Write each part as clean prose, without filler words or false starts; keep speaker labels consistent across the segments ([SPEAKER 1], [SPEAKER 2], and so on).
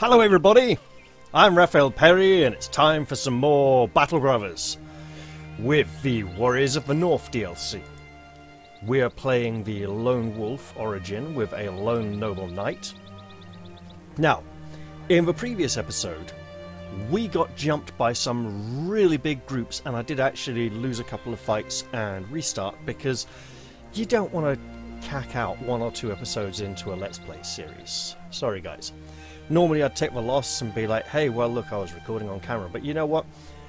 [SPEAKER 1] Hello everybody, I'm Raphael Perry and it's time for some more Battle Brothers with the Warriors of the North DLC. We are playing the Lone Wolf origin with a Lone Noble Knight. Now, in the previous episode, we got jumped by some really big groups and I did actually lose a couple of fights and restart because you don't want to cack out 1 or 2 episodes into a Let's Play series. Sorry guys. Normally I'd take the loss and be like, hey, well look, I was recording on camera, but you know what?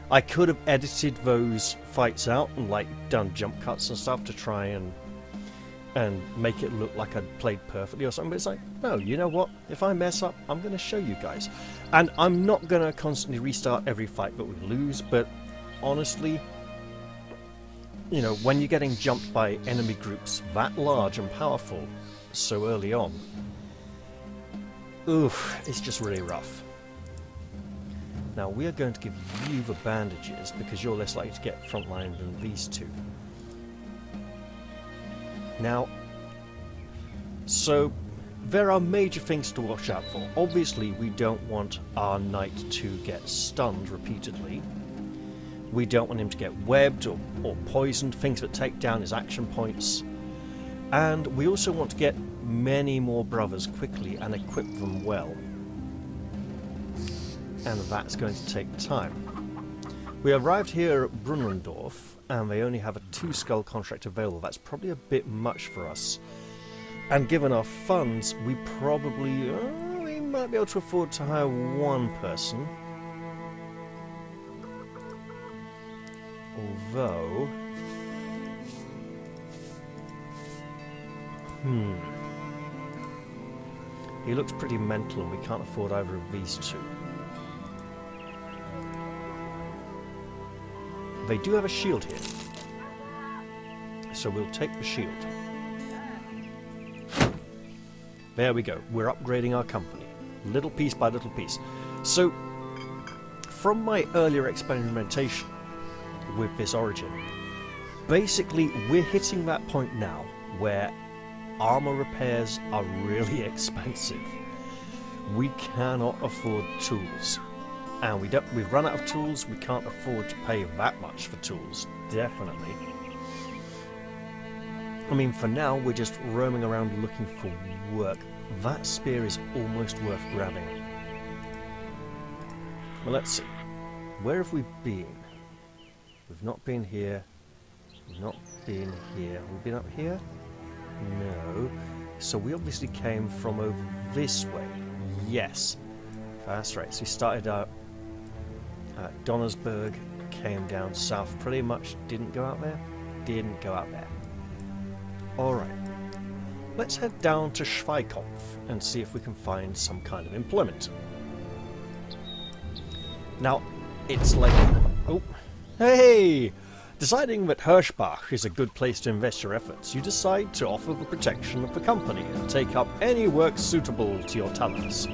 [SPEAKER 1] I could have edited those fights out and like done jump cuts and stuff to try and make it look like I'd played perfectly or something, but it's like, no, you know what? If I mess up, I'm going to show you guys. And I'm not going to constantly restart every fight that we lose, but honestly, you know, when you're getting jumped by enemy groups that large and powerful so early on, oof, it's just really rough. Now we are going to give you the bandages because you're less likely to get frontline than these two. Now, so there are major things to watch out for. Obviously we don't want our knight to get stunned repeatedly. We don't want him to get webbed or poisoned, things that take down his action points. And we also want to get many more brothers quickly and equip them well. And that's going to take time. We arrived here at Brunnendorf and they only have a 2-skull contract available. That's probably a bit much for us. And given our funds, we probably we might be able to afford to hire 1 person. Although... he looks pretty mental and we can't afford either of these two. They do have a shield here, so we'll take the shield. There we go, we're upgrading our company, little piece by little piece. So, from my earlier experimentation with this origin, basically we're hitting that point now where armor repairs are really expensive. We cannot afford tools. And we've run out of tools, we can't afford to pay that much for tools, definitely. I mean, for now, we're just roaming around looking for work. That spear is almost worth grabbing. Well, let's see. Where have we been? We've not been here. We've not been here. Have we been up here? No. So we obviously came from over this way. Yes. That's right. So we started out at Donnersberg, came down south, pretty much didn't go out there. Didn't go out there. Alright. Let's head down to Schweikopf and see if we can find some kind of employment. Now, it's like... oh, hey! Deciding that Hirschbach is a good place to invest your efforts, you decide to offer the protection of the company and take up any work suitable to your talents.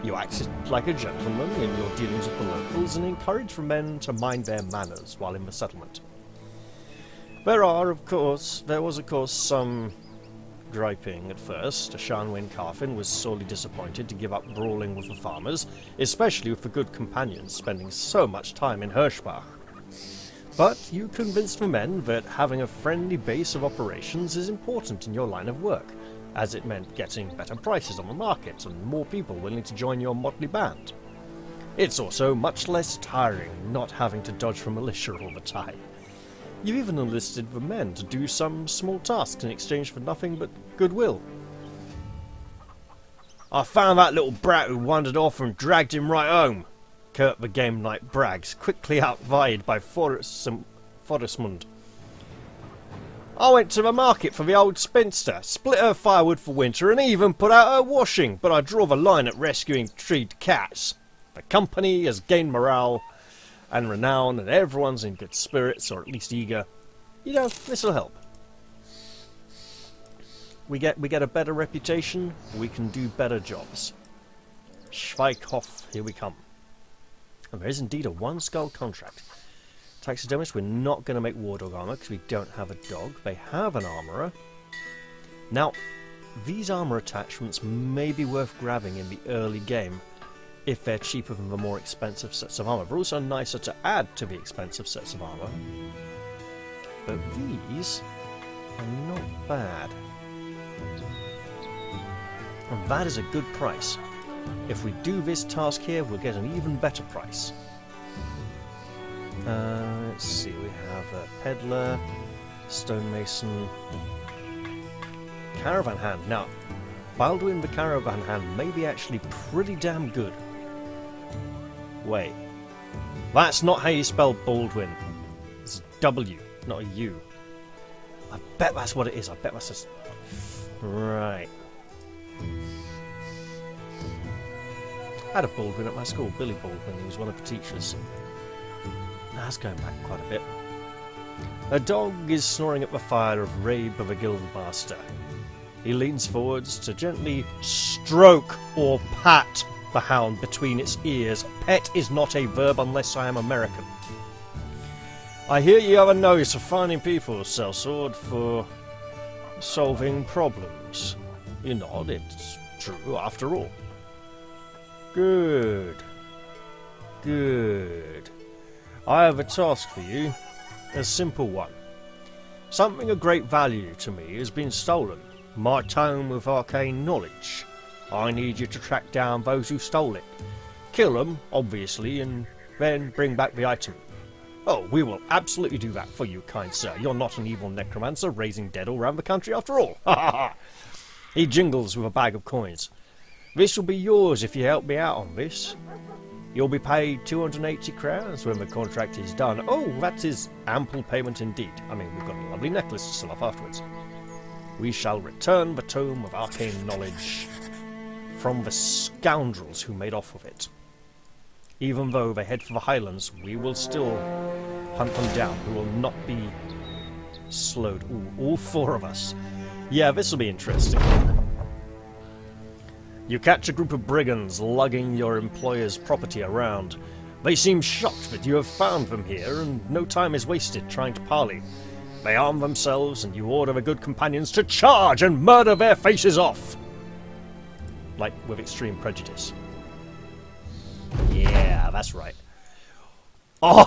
[SPEAKER 1] You act like a gentleman in your dealings with the locals and encourage the men to mind their manners while in the settlement. There was of course some griping at first. Shanwin Carfin was sorely disappointed to give up brawling with the farmers, especially with the good companions spending so much time in Hirschbach. But you convinced the men that having a friendly base of operations is important in your line of work, as it meant getting better prices on the market and more people willing to join your motley band. It's also much less tiring not having to dodge from militia all the time. You even enlisted the men to do some small tasks in exchange for nothing but goodwill. I found that little brat who wandered off and dragged him right home, Kurt the Game Knight brags, quickly outvied by Forresmund. I went to the market for the old spinster, split her firewood for winter and even put out her washing, but I draw the line at rescuing treed cats. The company has gained morale and renown and everyone's in good spirits, or at least eager. You know, this'll help. We get a better reputation, we can do better jobs. Schweikopf, here we come. And there is indeed a 1-skull contract. Taxidermist, we're not going to make war dog armour because we don't have a dog. They have an armourer. Now, these armour attachments may be worth grabbing in the early game if they're cheaper than the more expensive sets of armour. They're also nicer to add to the expensive sets of armour. But these are not bad. And that is a good price. If we do this task here, we'll get an even better price. Let's see, we have a peddler, stonemason, caravan hand. Now, Baldwin the caravan hand may be actually pretty damn good. Wait, that's not how you spell Baldwin. It's a W, not a U. I bet that's what it is. I bet that's just... Right. I had a Baldwin at my school, Billy Baldwin. He was one of the teachers. That's going back quite a bit. A dog is snoring at the fire of Rabe of a guildmaster. He leans forwards to gently stroke or pat the hound between its ears. Pet is not a verb unless I am American. I hear you have a nose for finding people, sellsword, for solving problems. You nod, it's true after all. Good. Good. I have a task for you. A simple one. Something of great value to me has been stolen. My tome with arcane knowledge. I need you to track down those who stole it. Kill them, obviously, and then bring back the item. Oh, we will absolutely do that for you, kind sir. You're not an evil necromancer raising dead all around the country after all. Ha ha ha! He jingles with a bag of coins. This will be yours if you help me out on this. You'll be paid 280 crowns when the contract is done. Oh, that is ample payment indeed. I mean, we've got a lovely necklace to sell off afterwards. We shall return the tome of arcane knowledge from the scoundrels who made off with it. Even though they head for the Highlands, we will still hunt them down. We will not be slowed. Ooh, all four of us. Yeah, this will be interesting. You catch a group of brigands lugging your employer's property around. They seem shocked that you have found them here, and no time is wasted trying to parley. They arm themselves, and you order the good companions to charge and murder their faces off! Like, with extreme prejudice. Yeah, that's right. Oh!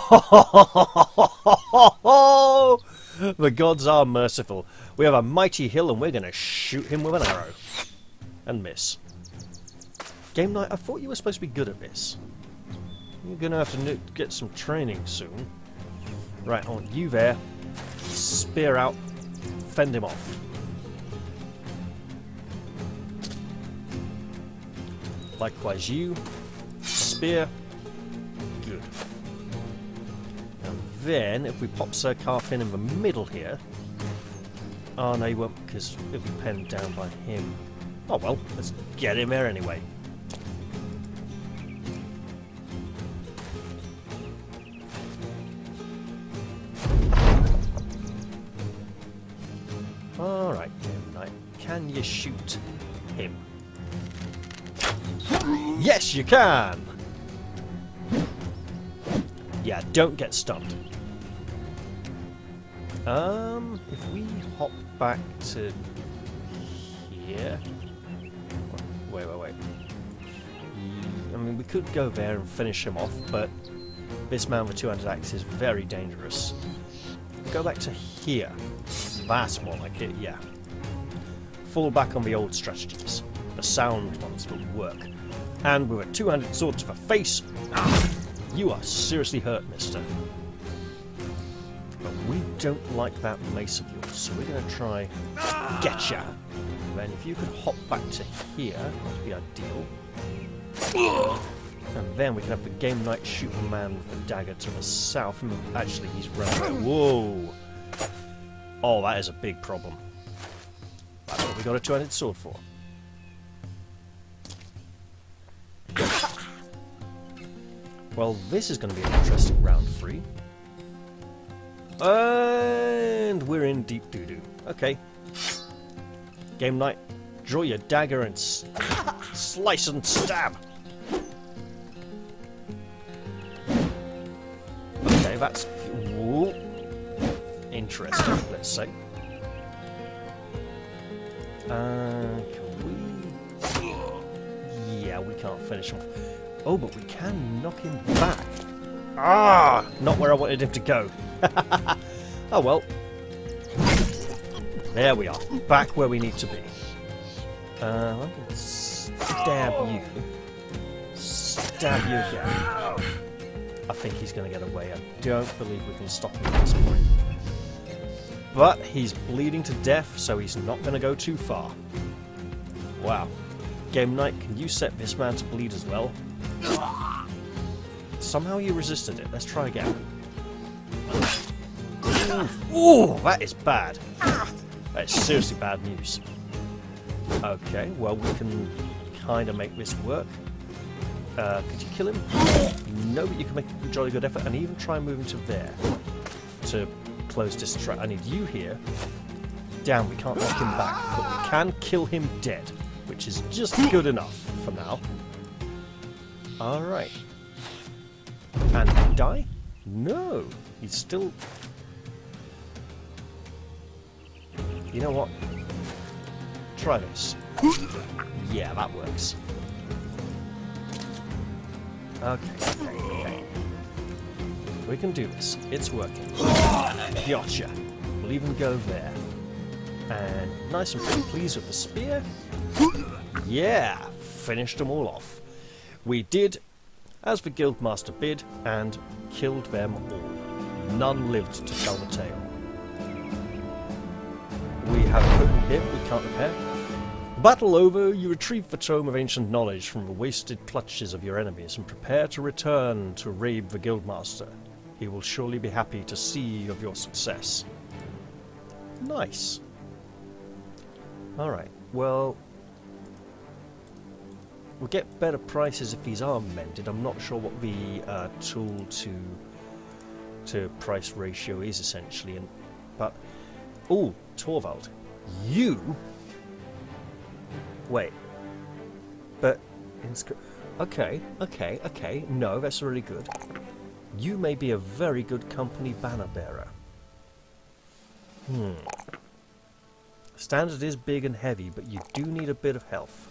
[SPEAKER 1] The gods are merciful. We have a mighty hill, and we're going to shoot him with an arrow. And miss. Game night, I thought you were supposed to be good at this. You're going to have to get some training soon. Right, I want you there. Spear out. Fend him off. Likewise you. Spear. Good. And then, if we pop Sir Carfin in the middle here... Oh, no, you won't, because it'll be penned down by him. Oh, well, let's get him there anyway. Alright, Game Knight. Can you shoot him? Yes, you can! Yeah, don't get stunned. If we hop back to here... Wait. I mean, we could go there and finish him off, but this man with 200 axe is very dangerous. Go back to here. That's more like it, yeah. Fall back on the old strategies. The sound ones will work. And with a 200 sword to the face, you are seriously hurt, mister. But we don't like that mace of yours, so we're going to try getcha. Then if you could hop back to here, that would be ideal. And then we can have the Game Knight shoot the man with the dagger to the south. Actually, he's running away. Whoa! Oh, that is a big problem. That's what we got a 200 sword for. Well, this is going to be an interesting round 3. And we're in deep doo-doo. Okay. Game Knight, draw your dagger and slice and stab. Okay, that's interesting, let's say. Can we... Yeah, we can't finish off. Oh, but we can knock him back. Ah! Not where I wanted him to go. Oh well. There we are. Back where we need to be. I'm going to stab you. Stab you again. I think he's going to get away. I don't believe we can stop him at this point. But he's bleeding to death, so he's not going to go too far. Wow. Game Night, can you set this man to bleed as well? Somehow you resisted it. Let's try again. Ooh, that is bad. That is seriously bad news. Okay, well, we can kind of make this work. Could you kill him? No, but you can make a jolly good effort and even try moving to there to close this trap. I need you here. Damn, we can't knock him back, but we can kill him dead, which is just good enough for now. Alright. And did he die? No, he's still... You know what? Try this. Yeah, that works. Okay. We can do this. It's working. Gotcha. We'll even go there. And nice and pretty pleased with the spear. Yeah! Finished them all off. We did as the Guildmaster bid and killed them all. None lived to tell the tale. We have equipment here we can't repair. Battle over, you retrieve the Tome of Ancient Knowledge from the wasted clutches of your enemies and prepare to return to Rabe the Guildmaster. He will surely be happy to see of your success. Nice. Alright, well... we'll get better prices if these are mended. I'm not sure what the tool to price ratio is essentially, but... oh, Torvald, you... wait. But... okay. No, that's really good. You may be a very good company banner bearer. Standard is big and heavy, but you do need a bit of health.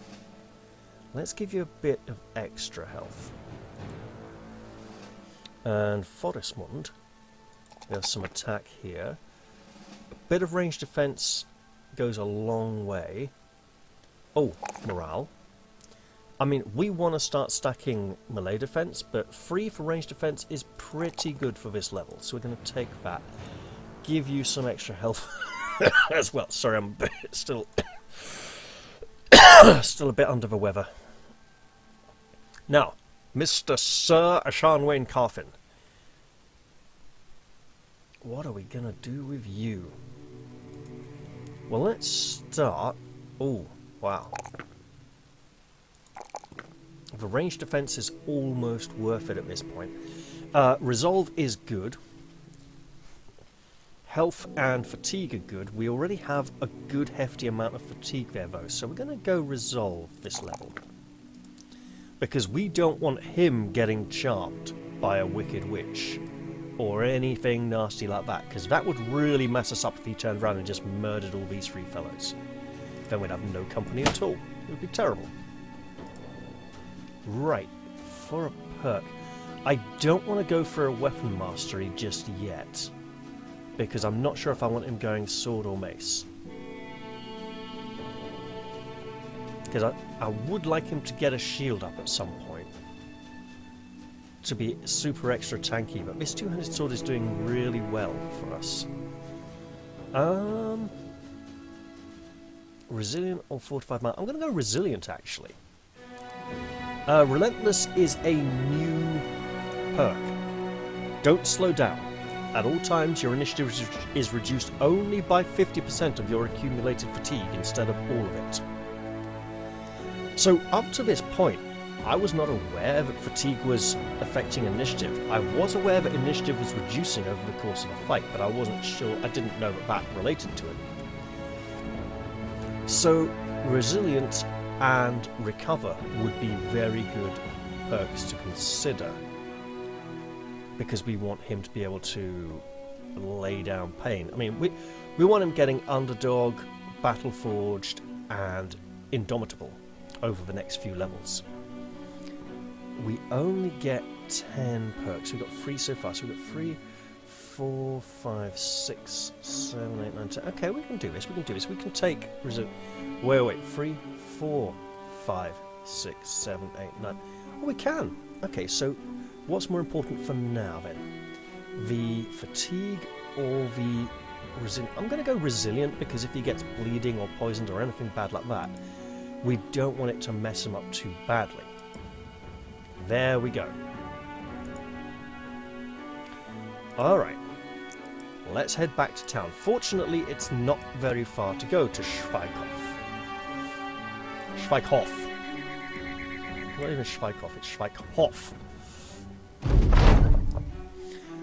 [SPEAKER 1] Let's give you a bit of extra health. And Forestmund, there's some attack here. A bit of range defense goes a long way. Oh, morale. I mean, we want to start stacking melee defense, but 3 for range defense is pretty good for this level. So we're going to take that. Give you some extra health as well. Sorry, I'm still still a bit under the weather. Now, Mr. Sir Ashan Wayne Coffin. What are we going to do with you? Well, let's start... oh, wow. The range defense is almost worth it at this point. Resolve is good. Health and fatigue are good. We already have a good hefty amount of fatigue there though, so we're going to go resolve this level. Because we don't want him getting charmed by a wicked witch or anything nasty like that, because that would really mess us up if he turned around and just murdered all these 3 fellows. Then we'd have no company at all. It would be terrible. Right, for a perk. I don't want to go for a weapon mastery just yet, because I'm not sure if I want him going sword or mace. Because I would like him to get a shield up at some point, to be super extra tanky, but this two-handed sword is doing really well for us. Resilient or fortified man? I'm going to go resilient, actually. Relentless is a new perk. Don't slow down. At all times, your initiative is reduced only by 50% of your accumulated fatigue instead of all of it. So, up to this point, I was not aware that fatigue was affecting initiative. I was aware that initiative was reducing over the course of a fight, but I wasn't sure, I didn't know that that related to it. So, resilient and recover would be very good perks to consider, because we want him to be able to lay down pain. I mean, we want him getting underdog, battle forged, and indomitable over the next few levels. we only get 10 perks. We've got 3 so far. So we've got 3, 4, 5, 6, 7, 8, 9, 10. Okay, we can do this. We can do this. We can take... Wait. 3, 4, 5, 6, 7, 8, 9. Oh, we can. Okay, so what's more important for now, then? The fatigue or the resilient? I'm going to go resilient, because if he gets bleeding or poisoned or anything bad like that, we don't want it to mess him up too badly. There we go. Alright. Let's head back to town. Fortunately, it's not very far to go to Schweikhof. Not even Schweikhof, it's Schweikhof.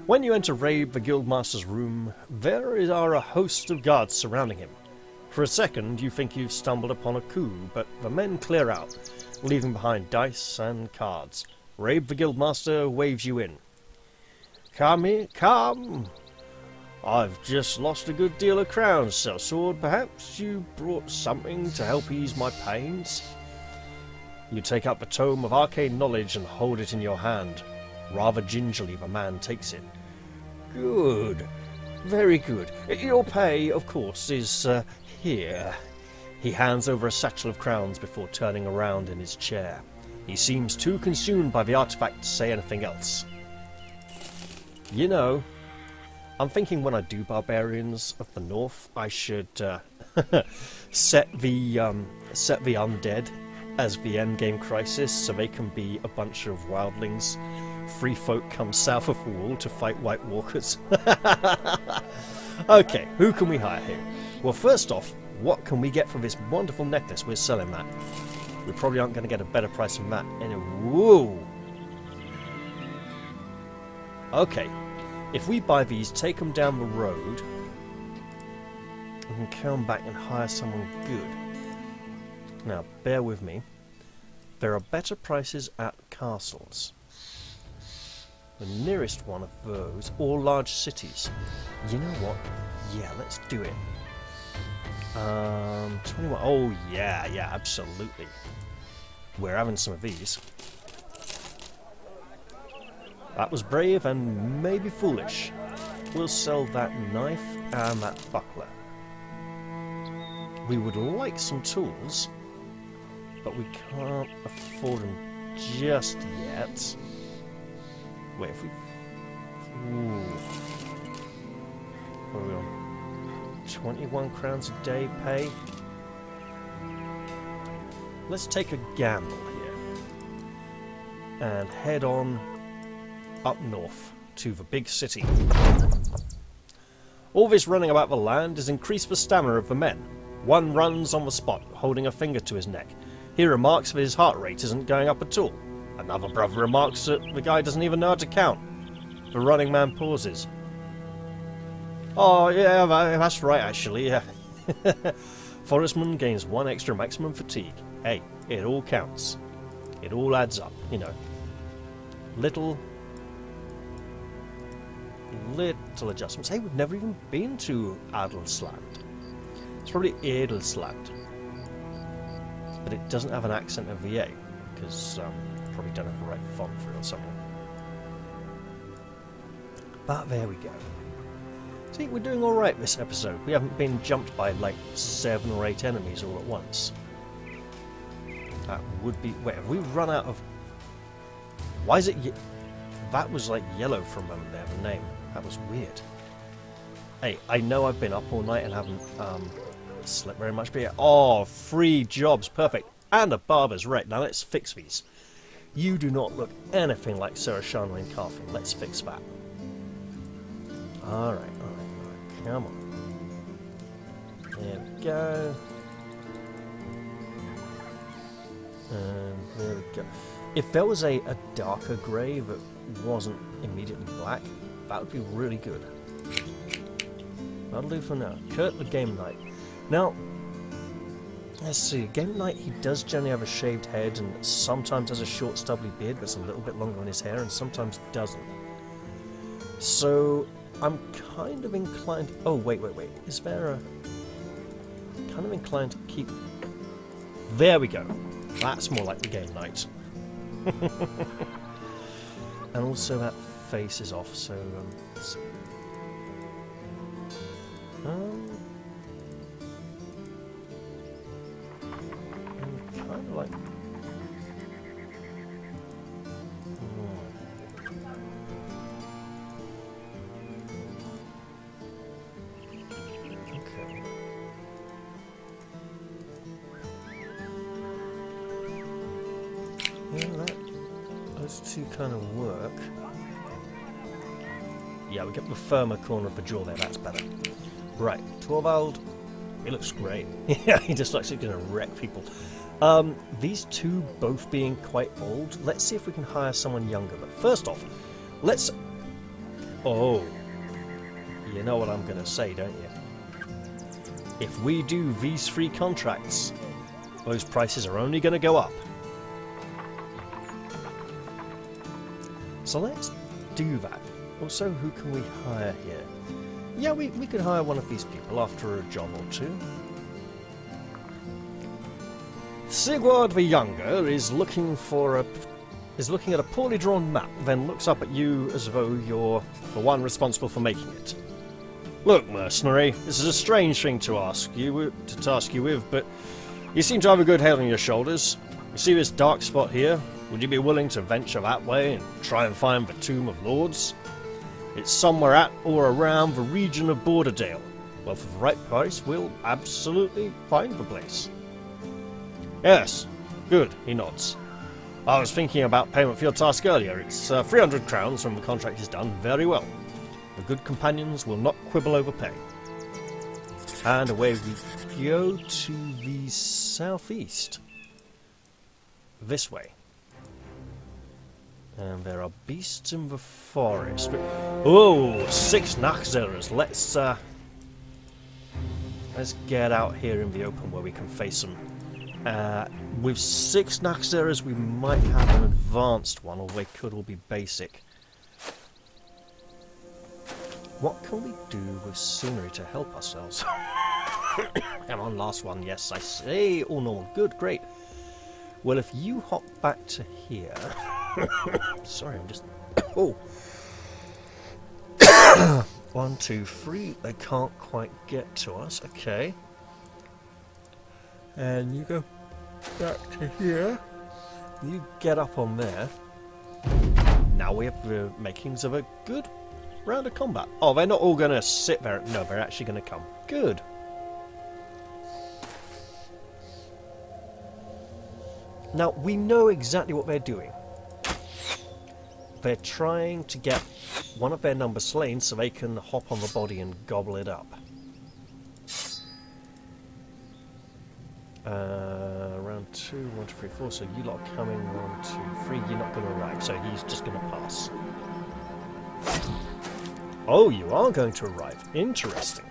[SPEAKER 1] When you enter Rabe, the Guildmaster's room, there are a host of guards surrounding him. For a second, you think you've stumbled upon a coup, but the men clear out, leaving behind dice and cards. Rabe, the Guildmaster, waves you in. Come in, come! I've just lost a good deal of crowns, sellsword. Perhaps you brought something to help ease my pains? You take up the tome of arcane knowledge and hold it in your hand. Rather gingerly, the man takes it. Good. Very good. Your pay, of course, is here. He hands over a satchel of crowns before turning around in his chair. He seems too consumed by the artifact to say anything else. You know, I'm thinking when I do Barbarians of the North, I should set the undead as the endgame crisis, so they can be a bunch of wildlings. Free folk come south of the wall to fight White Walkers. Okay, who can we hire here? Well, first off, what can we get for this wonderful necklace? We're selling that. We probably aren't going to get a better price than that. Anyway, whoa! Okay, if we buy these, take them down the road, and come back and hire someone good. Now, bear with me. There are better prices at castles. The nearest one of those, or large cities. You know what? Yeah, let's do it. 21. Oh, yeah, absolutely. We're having some of these. That was brave and maybe foolish. We'll sell that knife and that buckler. We would like some tools, but we can't afford them just yet. Wait, if we... Ooh. What are we on? 21 crowns a day pay? Let's take a gamble here. And head on up north to the big city. All this running about the land has increased the stamina of the men. One runs on the spot, holding a finger to his neck. He remarks that his heart rate isn't going up at all. Another brother remarks that the guy doesn't even know how to count. The running man pauses. Oh, yeah, that's right, actually, yeah. Forestman gains 1 extra maximum fatigue. Hey, it all counts. It all adds up, you know. Little adjustments. Hey, we've never even been to Adelsland. It's probably Edelsland. But it doesn't have an accent of VA, because probably don't have the right font for it or something. But there we go. See, we're doing alright this episode. We haven't been jumped by like 7 or 8 enemies all at once. That would be... Wait, have we run out of... Why is it... That was like yellow for a moment there, the name. That was weird. Hey, I know I've been up all night and haven't slept very much, but yeah. Oh, 3 jobs, perfect. And a barber's right. Now let's fix these. You do not look anything like Sarah Shanley and Carfin. Let's fix that. Alright. Come on. There we go. And there we go. If there was a darker grey that wasn't immediately black, that would be really good. That'll do for now. Kurt the Game Knight. Now, let's see. Game Knight, he does generally have a shaved head and sometimes has a short stubbly beard that's a little bit longer on his hair and sometimes doesn't. So, I'm kind of inclined... Oh, wait. Is there a... kind of inclined to keep... There we go. That's more like the Game Knight. And also that face is off, so let's see. Kind of like. Okay. Yeah, those two kind of work. Yeah, we get the firmer corner of the jaw there, that's better. Right, Torvald, he looks great. Yeah, he just looks like he's going to wreck people. These two both being quite old, let's see if we can hire someone younger. But first off, let's... Oh, you know what I'm going to say, don't you? If we do these 3 contracts, those prices are only going to go up. So let's do that. Also, who can we hire here? Yeah, we could hire one of these people after a job or two. Sigurd the Younger is looking at a poorly drawn map, then looks up at you as though you're the one responsible for making it. Look, mercenary, this is a strange thing to task you with, but you seem to have a good head on your shoulders. You see this dark spot here? Would you be willing to venture that way and try and find the Tomb of Lords? It's somewhere at or around the region of Borderdale. Well, for the right price, we'll absolutely find the place. Yes, good, he nods. I was thinking about payment for your task earlier. It's 300 crowns when the contract is done. Very well. The good companions will not quibble over pay. And away we go to the southeast. This way. And there are beasts in the forest. Oh, 6 Nachzerers. Let's get out here in the open where we can face them. With 6 Nachzerers, we might have an advanced one, or they could all be basic. What can we do with scenery to help ourselves? Come on, last one. Yes, I say. All normal. Good, great. Well, if you hop back to here... Sorry, I'm just... Oh! 1, 2, 3. They can't quite get to us. Okay. And you go back to here. You get up on there. Now we have the makings of a good round of combat. Oh, they're not all going to sit there. No, they're actually going to come. Good. Now, we know exactly what they're doing. They're trying to get one of their number slain so they can hop on the body and gobble it up. Round 2, 1, 2, 3, 4. So you lot are coming. 1, 2, 3. You're not going to arrive, so he's just going to pass. Oh, you are going to arrive. Interesting.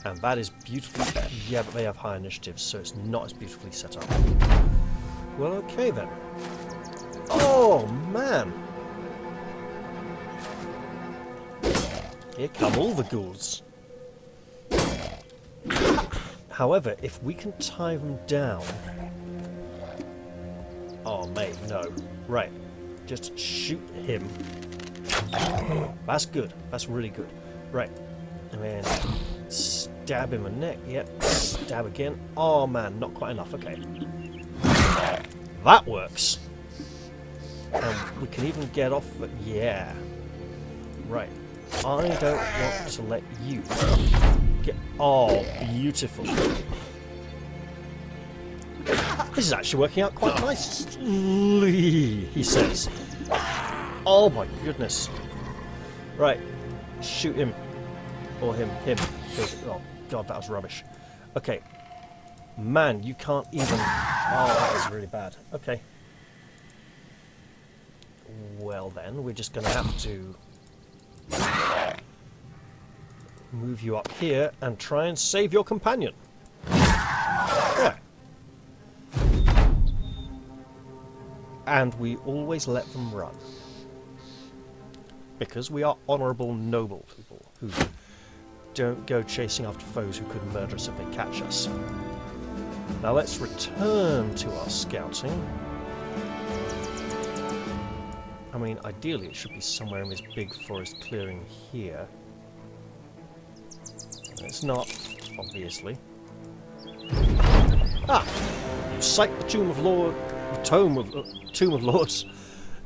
[SPEAKER 1] And that is beautifully... Yeah, but they have high initiatives, so it's not as beautifully set up. Well, okay then. Oh, man! Here come all the ghouls. However, if we can tie them down... Oh, mate, no. Right. Just shoot him. That's good. That's really good. Right. And then stab him in the neck. Yep. Stab again. Oh, man. Not quite enough. Okay. That works. And we can even get off... Yeah. Right. I don't want to let you get... Oh, beautiful. This is actually working out quite nicely, he says. Oh my goodness. Right. Shoot him. Or him. Oh god, that was rubbish. Okay. Man, you can't even... Oh, that was really bad. Okay. Well then, we're just going to have to move you up here and try and save your companion. Yeah. And we always let them run. Because we are honourable, noble people who don't go chasing after foes who could murder us if they catch us. Now let's return to our scouting. I mean, ideally it should be somewhere in this big forest clearing here. It's not, obviously. Ah! You sight the Tomb of Lords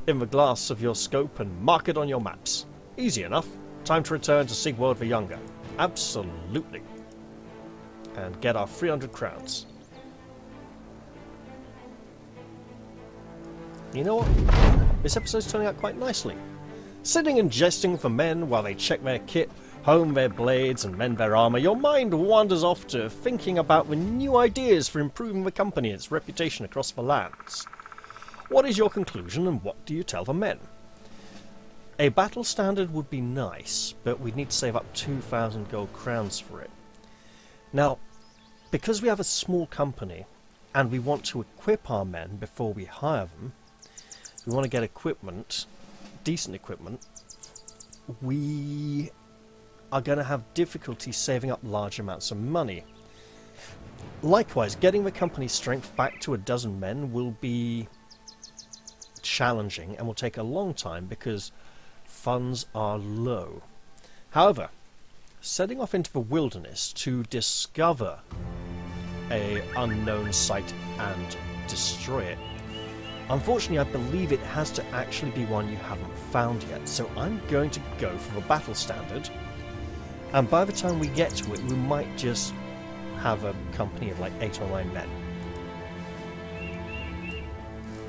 [SPEAKER 1] in the glass of your scope and mark it on your maps. Easy enough. Time to return to Sigurd the Younger. Absolutely. And get our 300 crowns. You know what? This episode's turning out quite nicely. Sitting and jesting for men while they check their kit, hone their blades and mend their armour, your mind wanders off to thinking about the new ideas for improving the company and its reputation across the lands. What is your conclusion and what do you tell the men? A battle standard would be nice, but we'd need to save up 2,000 gold crowns for it. Now, because we have a small company and we want to equip our men before we hire them, we want to get equipment, decent equipment, we are going to have difficulty saving up large amounts of money. Likewise, getting the company's strength back to a dozen men will be challenging and will take a long time because funds are low. However, setting off into the wilderness to discover an unknown site and destroy it, unfortunately I believe it has to actually be one you haven't found yet, so I'm going to go for the battle standard, and by the time we get to it we might just have a company of like 8 or 9 men.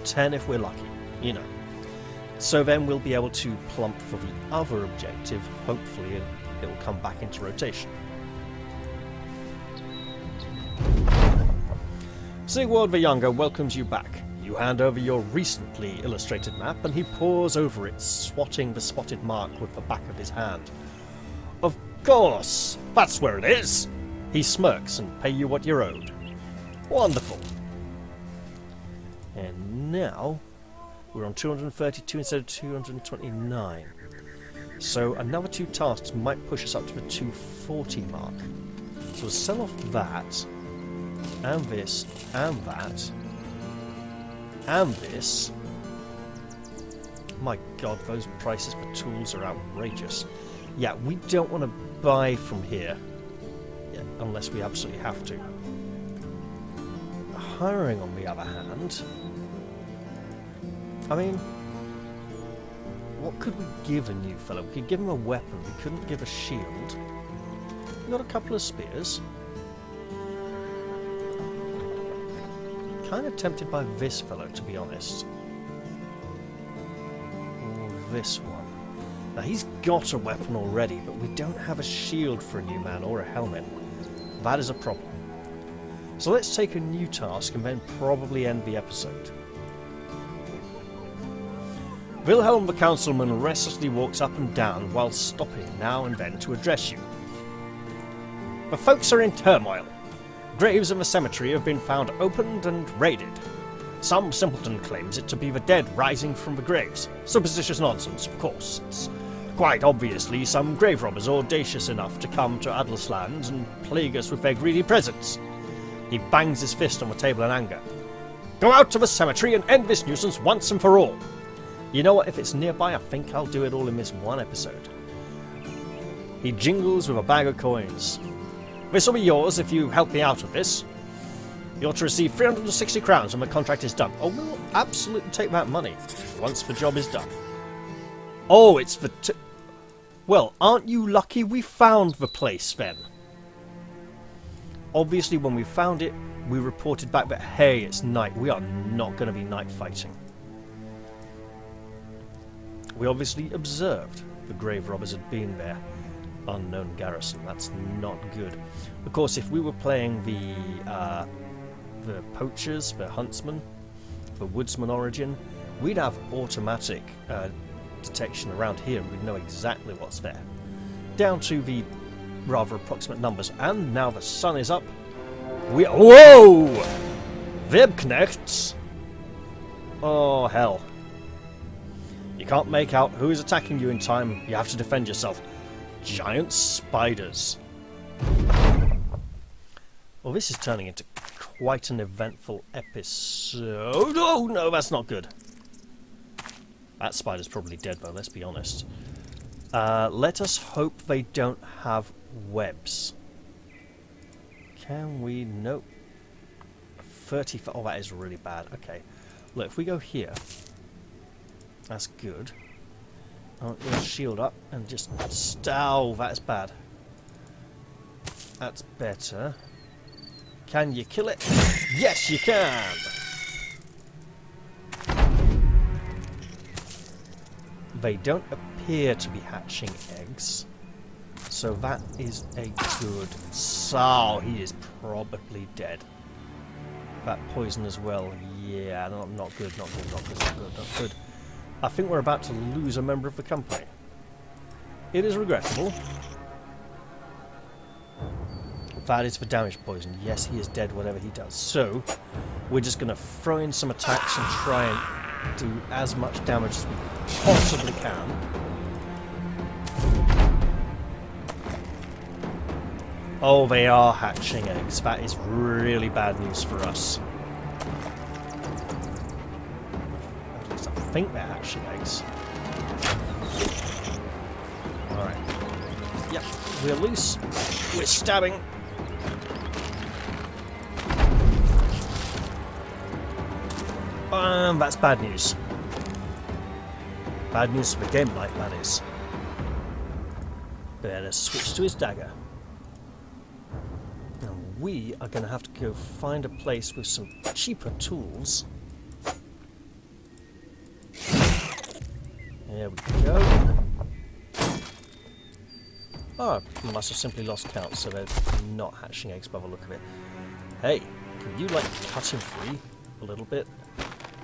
[SPEAKER 1] 10 if we're lucky, you know. So then we'll be able to plump for the other objective, hopefully it will come back into rotation. Sigurd the Younger welcomes you back. You hand over your recently illustrated map and he pores over it, swatting the spotted mark with the back of his hand. Of course, that's where it is! He smirks and pay you what you're owed. Wonderful. And now we're on 232 instead of 229. So another 2 tasks might push us up to the 240 mark. So we'll sell off that, and this, and that, and this. My god, those prices for tools are outrageous. Yeah, we don't want to buy from here, unless we absolutely have to. Hiring, on the other hand, I mean, what could we give a new fellow? We could give him a weapon, we couldn't give a shield. We got a couple of spears. Kind of tempted by this fellow, to be honest. Or this one. Now he's got a weapon already, but we don't have a shield for a new man or a helmet. That is a problem. So let's take a new task and then probably end the episode. Wilhelm the Councilman restlessly walks up and down while stopping now and then to address you. The folks are in turmoil. Graves in the cemetery have been found opened and raided. Some simpleton claims it to be the dead rising from the graves. Superstitious nonsense, of course. It's quite obviously some grave robbers audacious enough to come to Adelsland and plague us with their greedy presence. He bangs his fist on the table in anger. Go out to the cemetery and end this nuisance once and for all. You know what, if it's nearby, I think I'll do it all in this one episode. He jingles with a bag of coins. This will be yours if you help me out with this. You're to receive 360 crowns when the contract is done. Oh, we'll absolutely take that money once the job is done. Oh, it's the... Well, aren't you lucky we found the place then? Obviously, when we found it, we reported back that, hey, it's night. We are not going to be night fighting. We obviously observed the grave robbers had been there. Unknown garrison, that's not good. Of course, if we were playing the poachers, the huntsmen, the woodsman origin, we'd have automatic detection around here and we'd know exactly what's there. Down to the rather approximate numbers. And now the sun is up. Whoa! Webknechts! Oh, hell. You can't make out who is attacking you in time. You have to defend yourself. Giant spiders. Well, this is turning into quite an eventful episode. Oh, no, that's not good. That spider's probably dead though, let's be honest. Let us hope they don't have webs. Can we? Nope. 35. Oh, that is really bad. Okay. Look, if we go here, that's good. Oh, let's shield up and just... Oh, that's bad. That's better. Can you kill it? Yes, you can! They don't appear to be hatching eggs. So that is a good... Oh, he is probably dead. That poison as well. Yeah, not good, not good, not good, not good, not good. I think we're about to lose a member of the company. It is regrettable. That is for damage poison. Yes, he is dead, whatever he does. So, we're just going to throw in some attacks and try and do as much damage as we possibly can. Oh, they are hatching eggs. That is really bad news for us. At least I think they're hatching eggs. Alright. Yep, we're loose. We're stabbing. That's bad news. Bad news for the game light, that is. Better switch to his dagger. And we are going to have to go find a place with some cheaper tools. There we go. Oh, I must have simply lost count, so they're not hatching eggs by the look of it. Hey, can you, like, cut him free a little bit?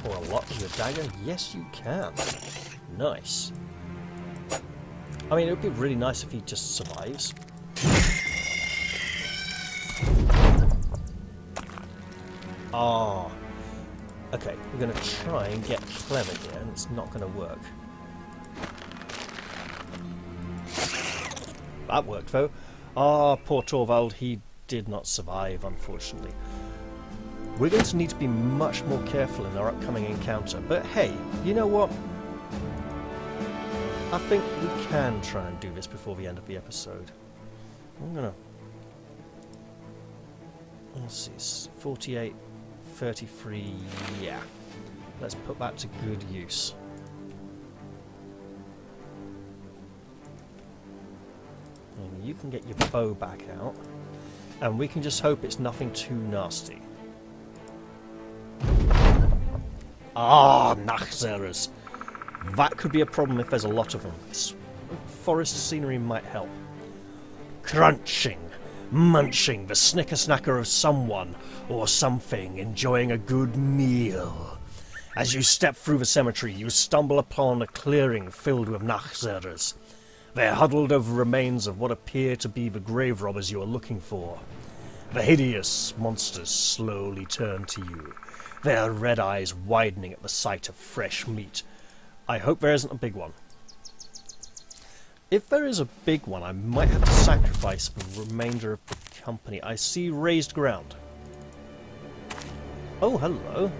[SPEAKER 1] Or a lot with your dagger? Yes, you can. Nice. I mean, it would be really nice if he just survives. Ah. Okay, we're going to try and get clever here, and it's not going to work. That worked, though. Ah, poor Torvald, he did not survive, unfortunately. We're going to need to be much more careful in our upcoming encounter. But hey, you know what? I think we can try and do this before the end of the episode. I'm gonna... Let's see, 48, 33, yeah. Let's put that to good use. And you can get your bow back out. And we can just hope it's nothing too nasty. Ah, Nachzerers. That could be a problem if there's a lot of them. Forest scenery might help. Crunching, munching, the snicker-snacker of someone or something enjoying a good meal. As you step through the cemetery, you stumble upon a clearing filled with Nachzerers. They're huddled over remains of what appear to be the grave robbers you are looking for. The hideous monsters slowly turn to you, their red eyes widening at the sight of fresh meat. I hope there isn't a big one. If there is a big one, I might have to sacrifice the remainder of the company. I see raised ground. Oh, hello.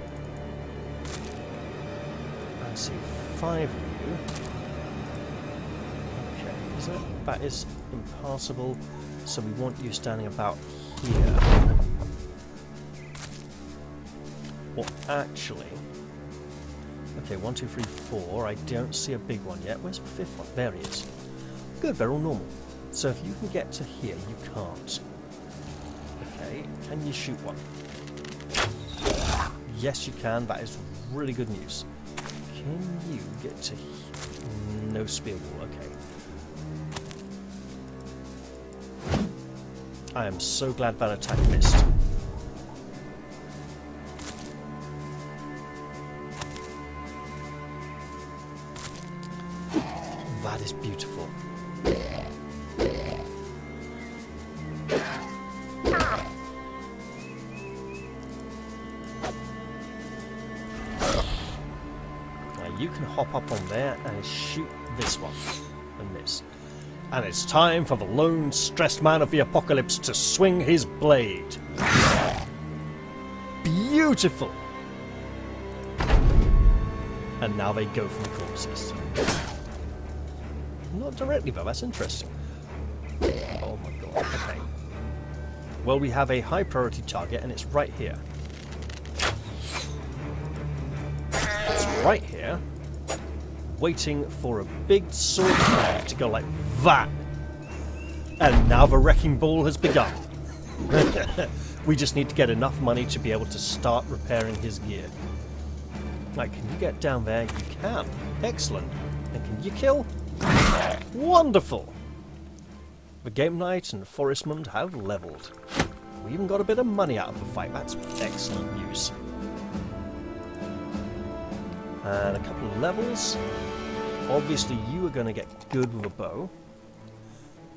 [SPEAKER 1] I see 5 of you. Okay, that is impassable, so we want you standing about here. Well, actually... Okay, 1, 2, 3, 4. I don't see a big one yet. Where's the 5th one? There he is. Good, they're all normal. So if you can get to here, you can't. Okay, can you shoot one? Yes, you can. That is really good news. Can you get to here? No spear wall. Okay. I am so glad that attack missed. That is beautiful. Now you can hop up on there and shoot this one and this. And it's time for the lone stressed man of the apocalypse to swing his blade. Beautiful! And and now they go from corpses. Not directly, though. That's interesting. Oh my god. Okay. Well, we have a high priority target, and it's right here. It's right here, waiting for a big sword wave to go like that. And now the wrecking ball has begun. We just need to get enough money to be able to start repairing his gear. Like, can you get down there? You can. Excellent. And can you kill? Wonderful. The Game Knight and Forestmund have levelled. We even got a bit of money out of the fight. That's excellent news. And a couple of levels. Obviously, you are going to get good with a bow.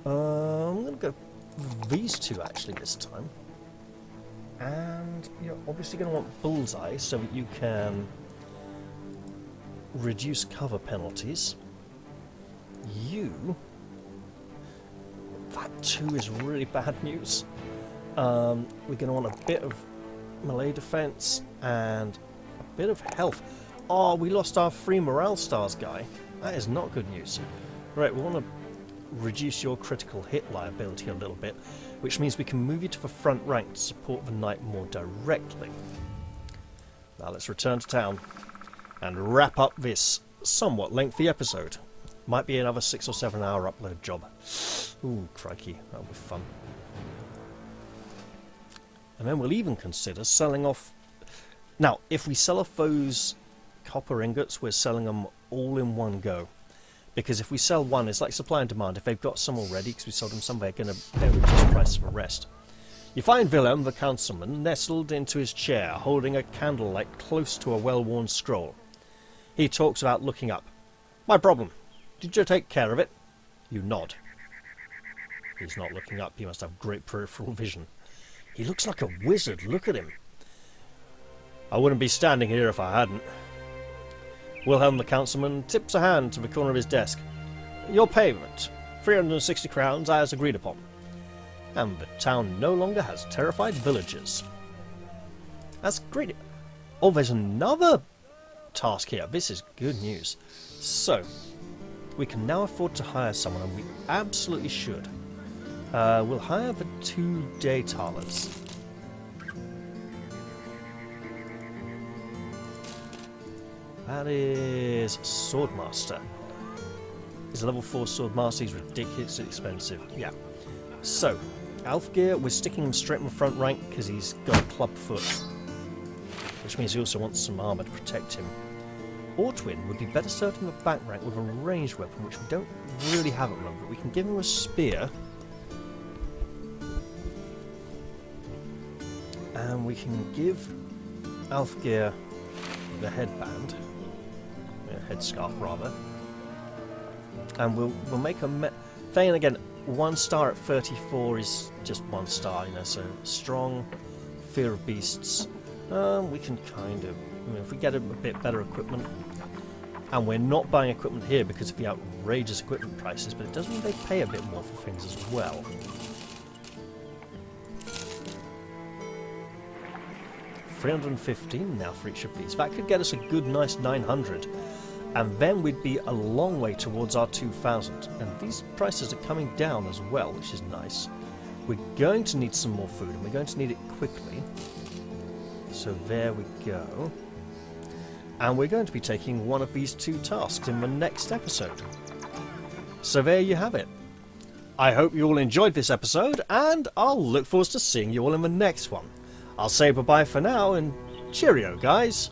[SPEAKER 1] I'm going to go these two actually this time. And you're obviously going to want bullseye so that you can reduce cover penalties. You... That too is really bad news. We're going to want a bit of melee defense and a bit of health. Oh, we lost our 3 morale stars guy. That is not good news. Right, we want to reduce your critical hit liability a little bit, which means we can move you to the front rank to support the knight more directly. Now let's return to town and wrap up this somewhat lengthy episode. Might be another 6 or 7 hour upload job. Ooh, crikey, that'll be fun. And then we'll even consider selling off... Now, if we sell off those copper ingots, we're selling them all in one go. Because if we sell one, it's like supply and demand. If they've got some already, because we sold them some, they're going to reduce the price of the rest. You find Wilhelm, the councilman, nestled into his chair, holding a candlelight close to a well-worn scroll. He talks about looking up. My problem. Did you take care of it? You nod. He's not looking up. He must have great peripheral vision. He looks like a wizard. Look at him. I wouldn't be standing here if I hadn't. Wilhelm the councilman tips a hand to the corner of his desk. Your payment, 360 crowns as agreed upon. And the town no longer has terrified villagers. That's great. Oh, there's another task here. This is good news. So, we can now afford to hire someone, and we absolutely should. We'll hire the 2 day talents. That is Swordmaster. He's a level 4 Swordmaster. He's ridiculously expensive. Yeah. So, Alfgeir, we're sticking him straight in the front rank because he's got a club foot. Which means he also wants some armour to protect him. Ortwin would be better served in the back rank with a ranged weapon, which we don't really have at the moment. But we can give him a spear. And we can give Alfgeir the headband. Headscarf rather, and we'll make a thing. Again, 1 star at 34 is just 1 star, you know. So strong, fear of beasts. We can kind of, if we get a bit better equipment, and we're not buying equipment here because of the outrageous equipment prices, but it does mean they pay a bit more for things as well. $315 now for each of these. That could get us a good, nice 900. And then we'd be a long way towards our 2,000. And these prices are coming down as well, which is nice. We're going to need some more food, and we're going to need it quickly. So there we go. And we're going to be taking one of these 2 tasks in the next episode. So there you have it. I hope you all enjoyed this episode, and I'll look forward to seeing you all in the next one. I'll say bye-bye for now, and cheerio, guys!